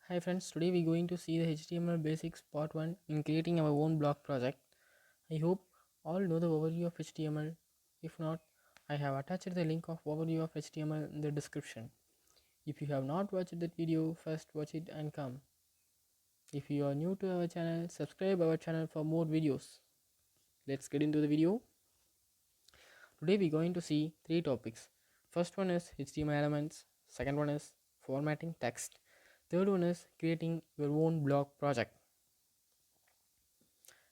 Hi friends, today we're going to see the HTML basics part 1 in creating our own blog project. I hope all know the overview of HTML. If not, I have attached the link of overview of HTML in the description. If you have not watched that video, first watch it and come. If you are new to our channel, subscribe our channel for more videos. Let's get into the video. Today we're going to see three topics. First one is HTML elements, second one is formatting text, third one is creating your own blog project.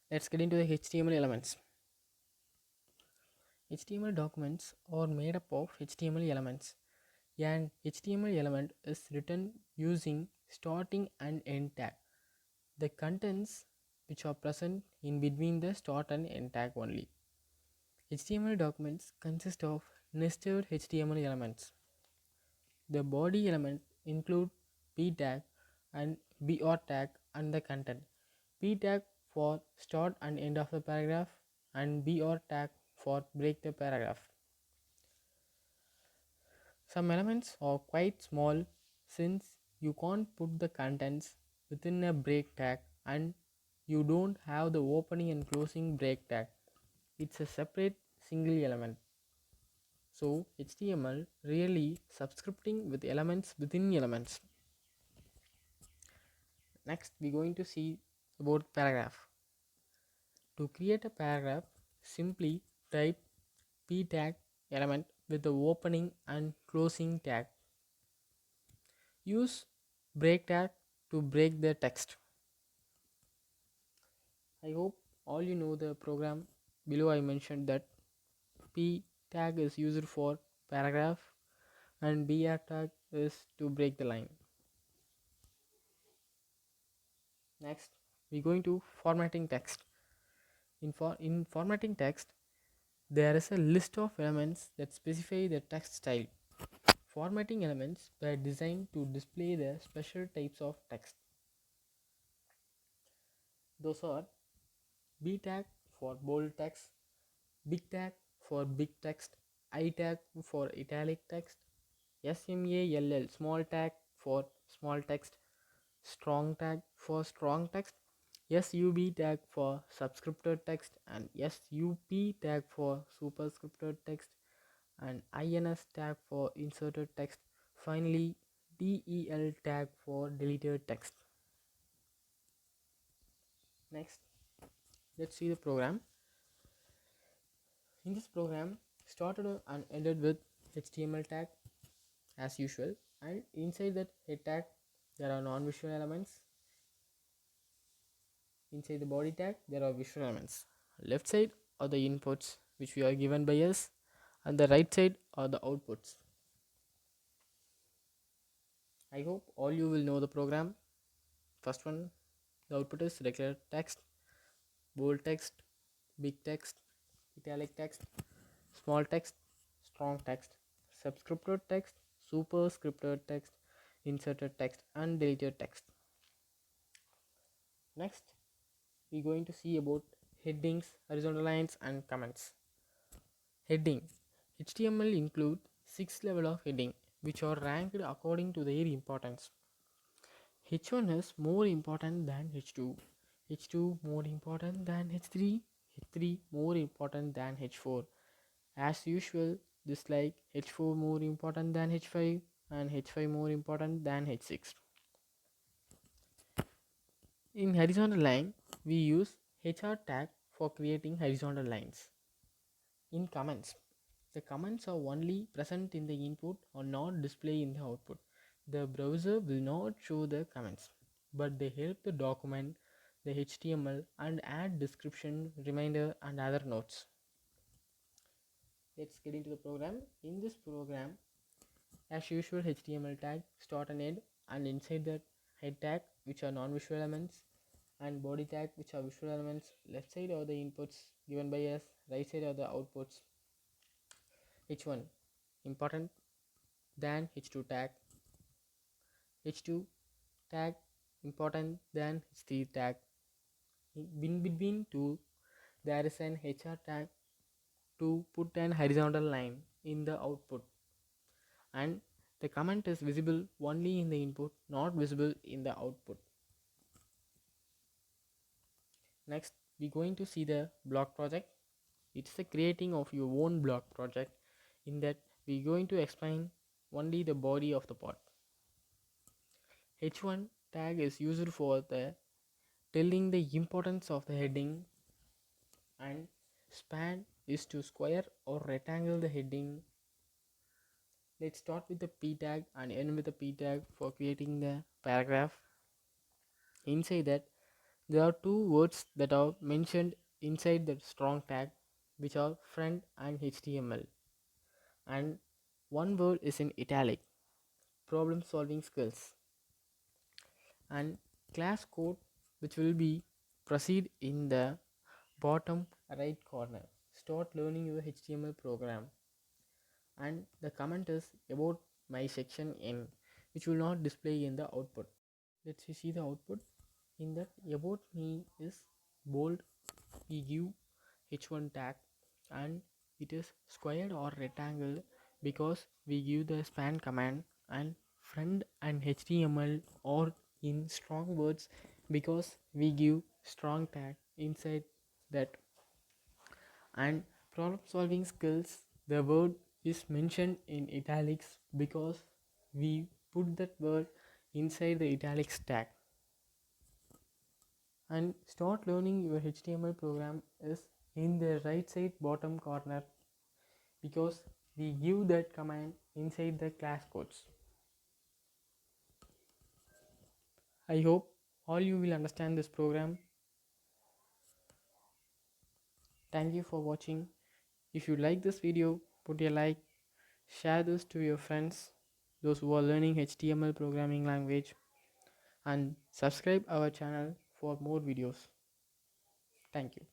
Let's get into the HTML elements. HTML documents are made up of HTML elements. An HTML element is written using starting and end tag. The contents which are present in between the start and end tag only. HTML documents consist of nested HTML elements. The body element include p tag and br tag and the content. P tag for start and end of the paragraph and br tag for break the paragraph. Some elements are quite small since you can't put the contents within a break tag and you don't have the opening and closing break tag. It's a separate single element. So HTML really subscripting with elements within elements. Next we're going to see about paragraph. To create a paragraph, simply type p tag element with the opening and closing tag. Use break tag to break the text. I hope all you know the program. Below I mentioned that p tag is used for paragraph and br tag is to break the line. Next we're going to formatting text. In formatting text, there is a list of elements that specify the text style. Formatting elements were designed to display the special types of text. Those are B tag for bold text, big tag for big text, I tag for italic text, SMALL small tag for small text, strong tag for strong text, SUB tag for subscripted text, and SUP tag for superscripted text, and INS tag for inserted text. Finally, DEL tag for deleted text. Next, let's see the program. In this program, started and ended with HTML tag as usual, and inside that head tag there are non-visual elements. Inside the body tag there are visual elements. Left side are the inputs which we are given by us, and the right side are the outputs. I hope all you will know the program. First one, the output is regular text, bold text, big text, italic text, small text, strong text, subscripted text, superscripted text, inserted text, and deleted text. Next, we're going to see about headings, horizontal lines, and comments. Heading. HTML include 6 level of heading which are ranked according to their importance. H1 is more important than H2, H2 more important than H3, H3 more important than H4. As usual, this like H4 more important than H5 and H5 more important than H6. In horizontal line, we use HR tag for creating horizontal lines. In comments, the comments are only present in the input or not displayed in the output. The browser will not show the comments, but they help the document, the HTML, and add description, reminder, and other notes. Let's get into the program. In this program, as usual, HTML tag, start and end, and inside that head tag, which are non-visual elements, and body tag, which are visual elements. Left side are the inputs given by us, right side are the outputs. H1 important than H2 tag, H2 tag important than H3 tag. In between two, there is an HR tag to put an horizontal line in the output, and The comment is visible only in the input, not visible in the output. Next, we're going to see the block project. It's the creating of your own block project. In that, we're going to explain only the body of the pod. H1 tag is used for the telling the importance of the heading, and span is to square or rectangle the heading. Let's start with the p tag and end with the p tag for creating the paragraph. Inside that, there are two words that are mentioned inside the strong tag, which are friend and HTML, and one word is in italic, problem solving skills, and class code, which will be proceed in the bottom right corner. Start learning your HTML program, and the comment is about my section in, which will not display in the output. Let's see the output. In that, about me is bold. We give h1 tag, and it is squared or rectangle because we give the span command, and friend and HTML or in strong words because we give strong tag inside that, and problem solving skills, the word is mentioned in italics because we put that word inside the italics tag. And start learning your HTML program is in the right side bottom corner because we give that command inside the class codes. I hope all you will understand this program. Thank you for watching. If you like this video, put a like, share this to your friends, those who are learning HTML programming language, and subscribe our channel for more videos. Thank you.